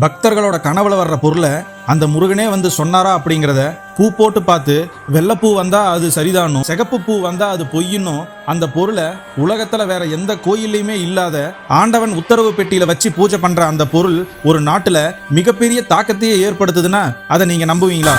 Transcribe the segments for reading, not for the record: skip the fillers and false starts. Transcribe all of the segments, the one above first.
பக்தர்களோட கனவுல வர்ற பொருளை அந்த முருகனே வந்து சொன்னாரா அப்படிங்கிறத பூ போட்டு பார்த்து வெள்ளைப்பூ வந்தா அது சரிதானும், சிகப்பு பூ வந்தா அது பொய்யணும். அந்த பொருளை உலகத்துல வேற எந்த கோயிலையுமே இல்லாத ஆண்டவன் உத்தரவு பெட்டியில வச்சு பூஜை பண்ற அந்த பொருள் ஒரு நாட்டுல மிகப்பெரிய தாக்கத்தையே ஏற்படுத்துதுன்னா அதை நீங்க நம்புவீங்களா?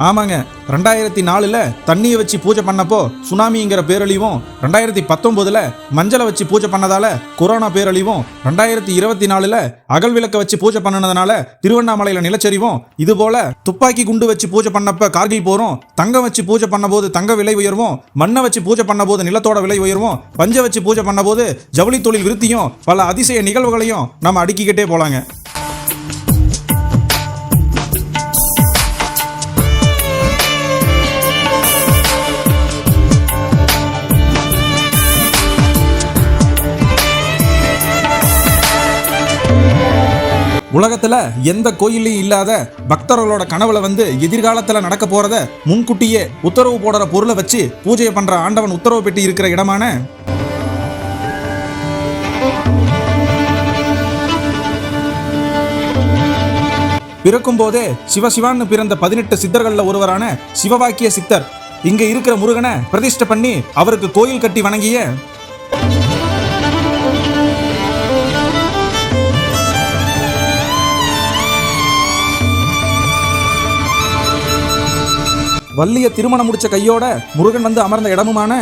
ஆமாங்க, 2004 தண்ணியை வச்சு பூஜை பண்ணப்போ சுனாமிங்கிற பேரழிவும், 2019 மஞ்சளை வச்சு பூஜை பண்ணதால கொரோனா பேரழிவும், 2024 அகல் விளக்க வச்சு பூஜை பண்ணனதுனால திருவண்ணாமலையில நிலச்சரிவும், இது போல துப்பாக்கி குண்டு வச்சு பூஜை பண்ணப்ப கார்கில் போரும், தங்கம் வச்சு பூஜை பண்ண போது தங்க விலை உயர்வும், மண்ணை வச்சு பூஜை பண்ண போது நிலத்தோட விலை உயர்வும், பஞ்ச வச்சு பூஜை பண்ண போது ஜவுளி தொழில் விருத்தியும், பல அதிசய நிகழ்வுகளையும் நம்ம அடுக்கிக்கிட்டே போலாங்க. உலகத்துல எந்த கோயிலையும் இல்லாத பக்தர்களோட கனவுல வந்து எதிர்காலத்துல நடக்க போறத முன்கூட்டியே உத்தரவு போடுற பொருளை வச்சு பூஜை பண்ற ஆண்டவன் உத்தரவு பெட்டி இருக்கிற இடமான பிறக்கும் போதே சிவசிவான்னு பிறந்த 18 சித்தர்கள்ல ஒருவரான சிவவாக்கிய சித்தர் இங்க இருக்கிற முருகனை பிரதிஷ்டை பண்ணி அவருக்கு கோயில் கட்டி வணங்கிய வள்ளிய திருமணம் முடிச்ச கையோட முருகன் வந்து அமர்ந்த இடமுமான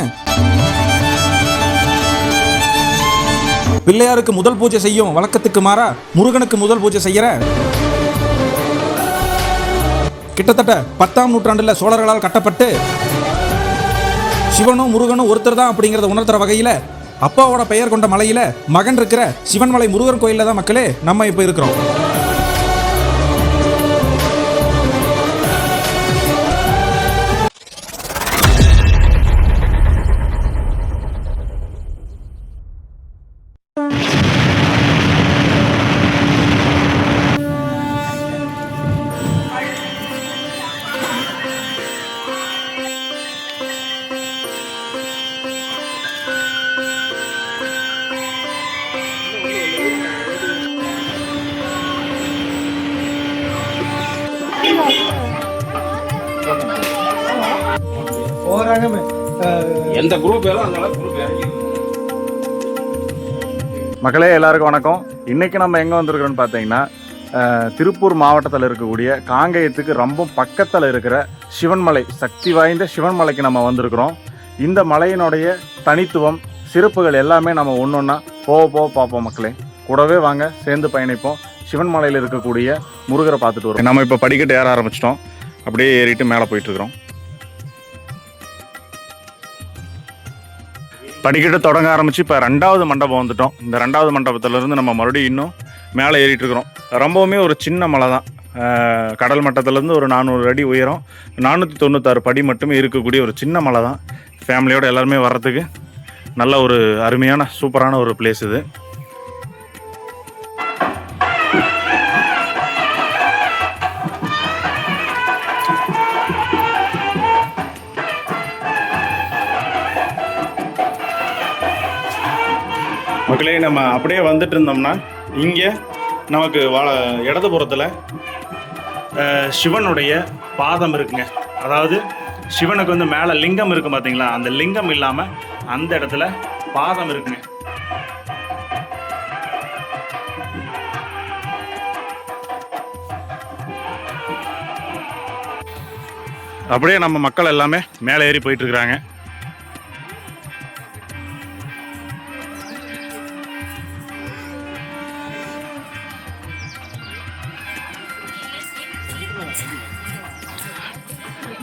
பிள்ளையாருக்கு முதல் பூஜை செய்யும் வழக்கத்துக்கு மாறா முருகனுக்கு முதல் பூஜை செய்யற கிட்டத்தட்ட 10ஆம் நூற்றாண்டுல சோழர்களால் கட்டப்பட்டு சிவனும் முருகனும் ஒருத்தர் தான் அப்படிங்கறத உணர்த்துற வகையில அப்பாவோட பெயர் கொண்ட மலையில மகன் இருக்கிற சிவன்மலை முருகன் கோயில்ல தான் மக்களே நம்ம இப்ப இருக்கிறோம். மக்களே எல்லாருக்கும் வணக்கம். இன்னைக்கு நம்ம எங்கே வந்திருக்கிறோன்னு பார்த்தீங்கன்னா திருப்பூர் மாவட்டத்தில் இருக்கக்கூடிய காங்கேயத்துக்கு ரொம்ப பக்கத்தில் இருக்கிற சிவன்மலை, சக்தி வாய்ந்த சிவன்மலைக்கு நம்ம வந்திருக்கிறோம். இந்த மலையினுடைய தனித்துவம், சிறப்புகள் எல்லாமே நம்ம ஒன்றொன்னா போக பார்ப்போம். மக்களே கூடவே வாங்க, சேர்ந்து பயணிப்போம். சிவன்மலையில் இருக்கக்கூடிய முருகரை பார்த்துட்டு வரோம். நம்ம இப்போ படிக்கட்டு ஏற ஆரம்பிச்சிட்டோம். அப்படியே ஏறிட்டு மேலே போயிட்டுருக்குறோம். படிக்கட்டு தொடங்க ஆரம்பித்து இப்போ 2வது மண்டபம் வந்துட்டோம். இந்த 2வது மண்டபத்திலேருந்து நம்ம மறுபடியும் இன்னும் மேலே ஏறிட்டு இருக்கிறோம். ரொம்பவுமே ஒரு சின்ன மலை தான். கடல் மட்டத்திலேருந்து ஒரு 400 அடி உயரம், 496 படி மட்டுமே இருக்கக்கூடிய ஒரு சின்ன மலை தான். ஃபேமிலியோடு எல்லாருமே வர்றதுக்கு நல்ல ஒரு அருமையான சூப்பரான ஒரு பிளேஸ் இது. மக்களே நம்ம அப்படியே வந்துட்டு இருந்தோம்னா இங்கே நமக்கு இடதுபுறத்தில் சிவனுடைய பாதம் இருக்குங்க. அதாவது சிவனுக்கு வந்து மேலே லிங்கம் இருக்குது பார்த்தீங்களா, அந்த லிங்கம் இல்லாமல் அந்த இடத்துல பாதம் இருக்குங்க. அப்படியே நம்ம மக்கள் எல்லாமே மேலே ஏறி போயிட்டுருக்குறாங்க.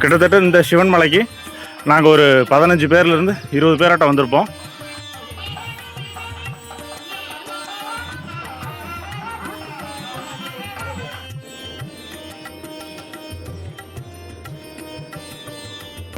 கிட்டத்தட்ட இந்த சிவன் மலைக்கு நாங்கள் ஒரு 15 பேர்லேருந்து 20 பேராட்ட வந்திருப்போம்.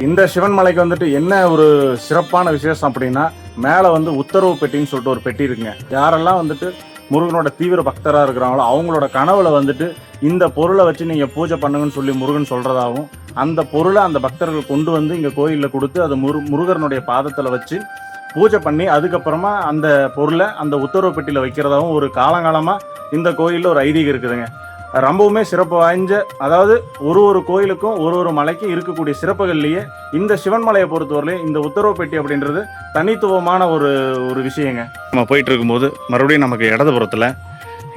இந்த சிவன் மலைக்கு வந்துட்டு என்ன ஒரு சிறப்பான விசேஷம் அப்படின்னா, மேலே வந்து உத்தரவு பெட்டின்னு சொல்லிட்டு ஒரு பெட்டி இருக்குங்க. யாரெல்லாம் வந்துட்டு முருகனோட தீவிர பக்தராக இருக்கிறாங்களோ அவங்களோட கனவுல வந்துட்டு இந்த பொருளை வச்சு நீங்கள் பூஜை பண்ணுங்கன்னு சொல்லி முருகன் சொல்கிறதாகவும் அந்த பொருளை அந்த பக்தர்கள் கொண்டு வந்து இங்கே கோயிலில் கொடுத்து அது முருகனுடைய பாதத்தில் வச்சு பூஜை பண்ணி அதுக்கப்புறமா அந்த பொருளை அந்த உத்தரவு பெட்டியில் வைக்கிறதாகவும் ஒரு காலங்காலமாக இந்த கோயிலில் ஒரு ஐதீகம் இருக்குதுங்க. ரொம்பவுமே சிறப்பு வாய்ந்த, அதாவது ஒரு கோயிலுக்கும் ஒரு மலைக்கும் இருக்கக்கூடிய சிறப்புகள்லேயே இந்த சிவன் மலையை பொறுத்தவரையிலையும் இந்த உத்தரவு பெட்டி அப்படின்றது தனித்துவமான ஒரு விஷயங்க. நம்ம போயிட்டு இருக்கும்போது மறுபடியும் நமக்கு இடதுபுறத்தில்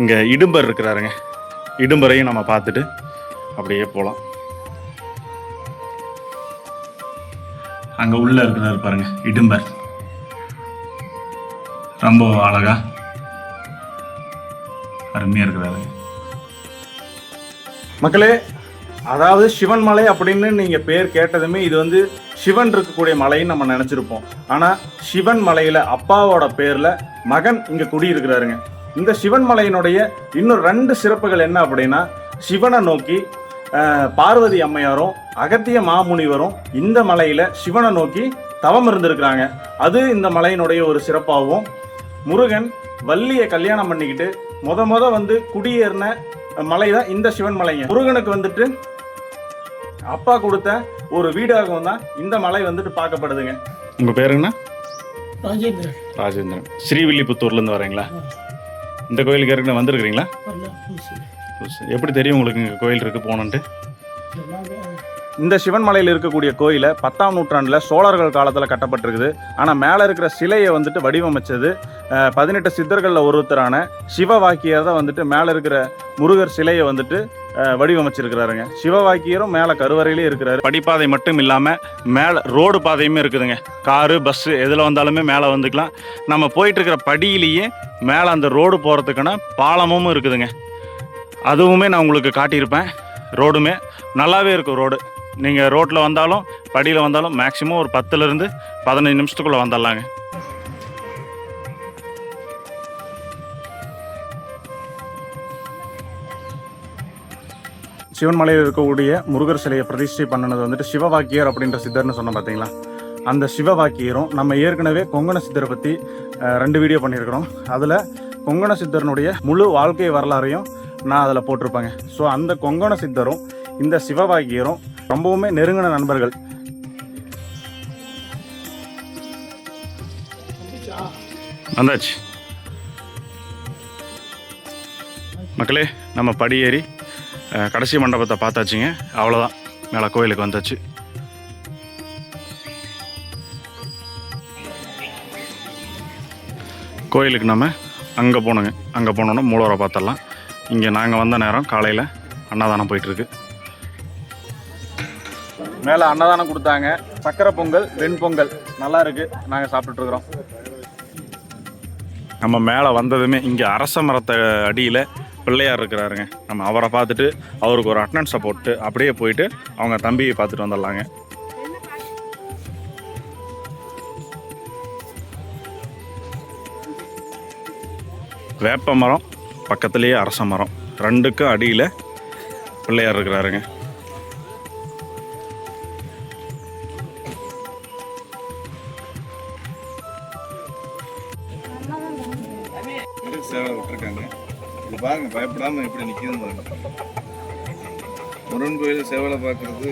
இங்கே இடும்பர் இருக்கிறாருங்க. இடும்பரையும் நம்ம பார்த்துட்டு அப்படியே போகலாம். அங்கே உள்ள இருக்கிறாரு பாருங்க இடும்பர், ரொம்ப அழகா அருமையாக இருக்கிறாரு. மக்களே, அதாவது சிவன் மலை அப்படின்னு நீங்கள் பேர் கேட்டதுமே இது வந்து சிவன் இருக்கக்கூடிய மலைன்னு நம்ம நினச்சிருப்போம். ஆனால் சிவன் மலையில் அப்பாவோட பேரில் மகன் இங்கே குடியிருக்கிறாருங்க. இந்த சிவன் மலையினுடைய இன்னும் 2 சிறப்புகள் என்ன அப்படின்னா, சிவனை நோக்கி பார்வதி அம்மையாரும் அகத்திய மாமுனிவரும் இந்த மலையில் சிவனை நோக்கி தவம் இருந்திருக்கிறாங்க. அது இந்த மலையினுடைய ஒரு சிறப்பாகவும், முருகன் வள்ளியை கல்யாணம் பண்ணிக்கிட்டு முத வந்து குடியேறின மலை தான் இந்த சிவன் மலைங்க. முருகனுக்கு வந்துட்டு அப்பா கொடுத்த ஒரு வீடாகவும் தான் இந்த மலை வந்துட்டு பார்க்கப்படுதுங்க. உங்கள் பேருங்கண்ணா? ராஜேந்திரன். ராஜேந்திரன். ஸ்ரீவில்லிபுத்தூர்லேருந்து வரீங்களா? இந்த கோயிலுக்கு ஏற்கனவே வந்திருக்கிறீங்களா? எப்படி தெரியும் உங்களுக்கு இங்கே கோயில் இருக்குது போனன்ட்டு? இந்த சிவன் மலையில் இருக்கக்கூடிய கோயிலை 10ஆம் நூற்றாண்டில் சோழர்கள் காலத்தில் கட்டப்பட்டிருக்குது. ஆனால் மேலே இருக்கிற சிலையை வந்துட்டு வடிவமைச்சது 18 சித்தர்களில் ஒருத்தரான சிவவாக்கியர் தான் வந்துட்டு மேலே இருக்கிற முருகர் சிலையை வந்துட்டு வடிவமைச்சிருக்கிறாருங்க. சிவவாக்கியரும் மேலே கருவறையிலே இருக்கிறாரு. படிப்பாதை மட்டும் இல்லாமல் மேலே ரோடு பாதையுமே இருக்குதுங்க. காரு பஸ்ஸு எதில் வந்தாலுமே மேலே வந்துக்கலாம். நம்ம போயிட்டுருக்கிற படியிலேயே மேலே அந்த ரோடு போகிறதுக்கான பாலமும் இருக்குதுங்க. அதுவுமே நான் உங்களுக்கு காட்டியிருப்பேன். ரோடுமே நல்லாவே இருக்கும். ரோடு நீங்கள் ரோட்டில் வந்தாலும் படியில் வந்தாலும் மேக்ஸிமம் ஒரு 10லேருந்து 15 நிமிஷத்துக்குள்ளே வந்துடலாங்க. சிவன்மலையில் இருக்கக்கூடிய முருகர் சிலையை பிரதிஷ்டை பண்ணினது வந்துட்டு சிவவாக்கியர் அப்படின்ற சித்தர்னு சொன்னோம் பார்த்தீங்களா? அந்த சிவவாக்கியரும் நம்ம ஏற்கனவே கொங்கண சித்தரை பற்றி 2 வீடியோ பண்ணியிருக்கிறோம். அதில் கொங்கண சித்தரனுடைய முழு வாழ்க்கை வரலாறையும் நான் அதில் போட்டிருப்பேங்க. ஸோ அந்த கொங்கண சித்தரும் இந்த சிவவாக்கியரும் ரொம்பவுமே நெருங்கின நண்பர்கள். வந்தாச்சு மக்களே, நம்ம படியேறி கடைசி மண்டபத்தை பார்த்தாச்சுங்க. அவ்வளோதான், மேலே கோயிலுக்கு வந்தாச்சு. கோயிலுக்கு நம்ம அங்கே போனோங்க. அங்கே போனோன்னா மூலவரை பார்த்துடலாம். இங்கே நாங்கள் வந்த நேரம் காலையில் அன்னதானம் போயிட்டுருக்கு. மேலே அன்னதானம் கொடுத்தாங்க. சக்கரை பொங்கல், வெண்பொங்கல் நல்லா இருக்குது. நாங்கள் சாப்பிட்டுருக்குறோம். நம்ம மேலே வந்ததுமே இங்கே அரச மரத்தை அடியில் பிள்ளையார் இருக்கிறாருங்க. நம்ம அவரை பார்த்துட்டு அவருக்கு ஒரு அட்டனன்ஸை போட்டு அப்படியே போயிட்டு அவங்க தம்பியை பார்த்துட்டு வந்துடலாங்க. வேப்ப மரம் பக்கத்துலேயே அரச மரம், 2க்கும் அடியில் பிள்ளையார் இருக்கிறாருங்க. சேவை விட்டுருக்காங்க. இது பாருங்க, பயப்படாமல் எப்படி நிற்கிதுன்னு பாருங்க. முருகன் கோயில் சேவலை பார்க்குறது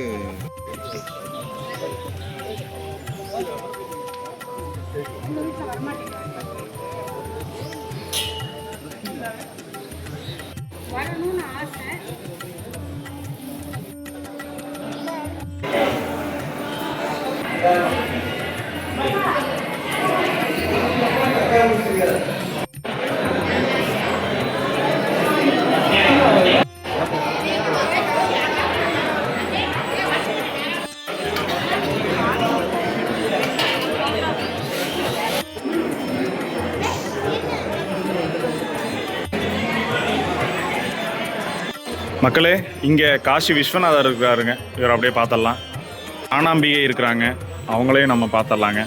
வரணும்னு ஆசை. மக்களே, இங்கே காசி விஸ்வநாதர் இருக்கிறாருங்க. இவர் அப்படியே பார்த்துடலாம். ஆனாம்பிகை இருக்கிறாங்க, அவங்களையும் நம்ம பார்த்துடலாங்க.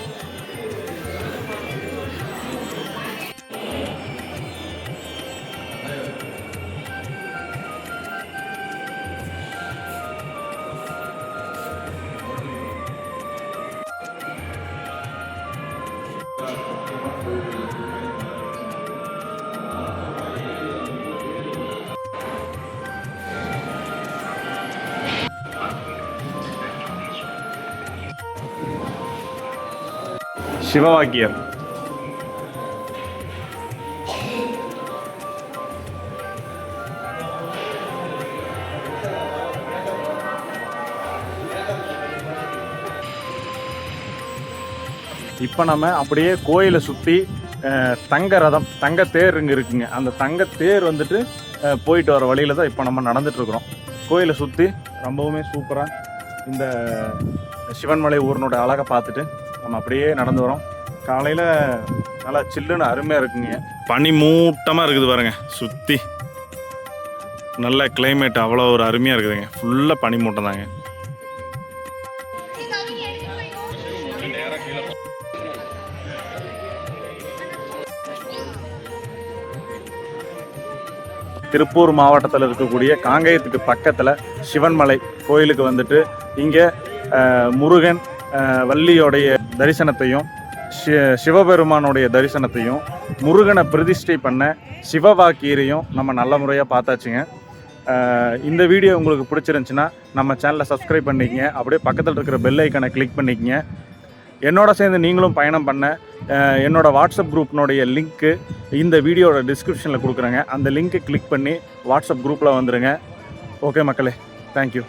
சிவவாக்கியர். இப்போ நம்ம அப்படியே கோயிலை சுற்றி தங்க ரதம், தங்க தேர் இங்கே இருக்குங்க. அந்த தங்க தேர் வந்துட்டு போயிட்டு வர வழியில் தான் இப்போ நம்ம நடந்துட்டுருக்குறோம். கோயிலை சுற்றி ரொம்பவுமே சூப்பராக இந்த சிவன்மலை ஊரினோட அழகை பார்த்துட்டு நம்ம அப்படியே நடந்து வரோம். காலையில் நல்லா சில்லுன்னு அருமையாக இருக்குங்க. பனி மூட்டமாக இருக்குது பாருங்க, சுற்றி நல்ல கிளைமேட் அவ்வளோ ஒரு அருமையாக இருக்குதுங்க. ஃபுல்லாக பனி மூட்டம் தாங்க. திருப்பூர் மாவட்டத்தில் இருக்கக்கூடிய காங்கேயத்துக்கு பக்கத்தில் சிவன்மலை கோயிலுக்கு வந்துட்டு இங்கே முருகன் வள்ளியோடைய தரிசனத்தையும் சிவபெருமானுடைய தரிசனத்தையும் முருகனை பிரதிஷ்டை பண்ண சிவவாக்கியரையும் நம்ம நல்ல முறையாக பார்த்தாச்சுங்க. இந்த வீடியோ உங்களுக்கு பிடிச்சிருந்துச்சுன்னா நம்ம சேனலை சப்ஸ்கிரைப் பண்ணிக்கங்க. அப்படியே பக்கத்தில் இருக்கிற பெல் ஐக்கனை கிளிக் பண்ணிக்கங்க. என்னோட சேர்ந்து நீங்களும் பயணம் பண்ண என்னோட வாட்ஸ்அப் குரூப்னுடைய லிங்க்கு இந்த வீடியோட டிஸ்கிரிப்ஷனில் கொடுக்குறேங்க. அந்த லிங்க்கை கிளிக் பண்ணி வாட்ஸ்அப் குரூப்பில் வந்துடுங்க. ஓகே மக்களே, தேங்க்யூ.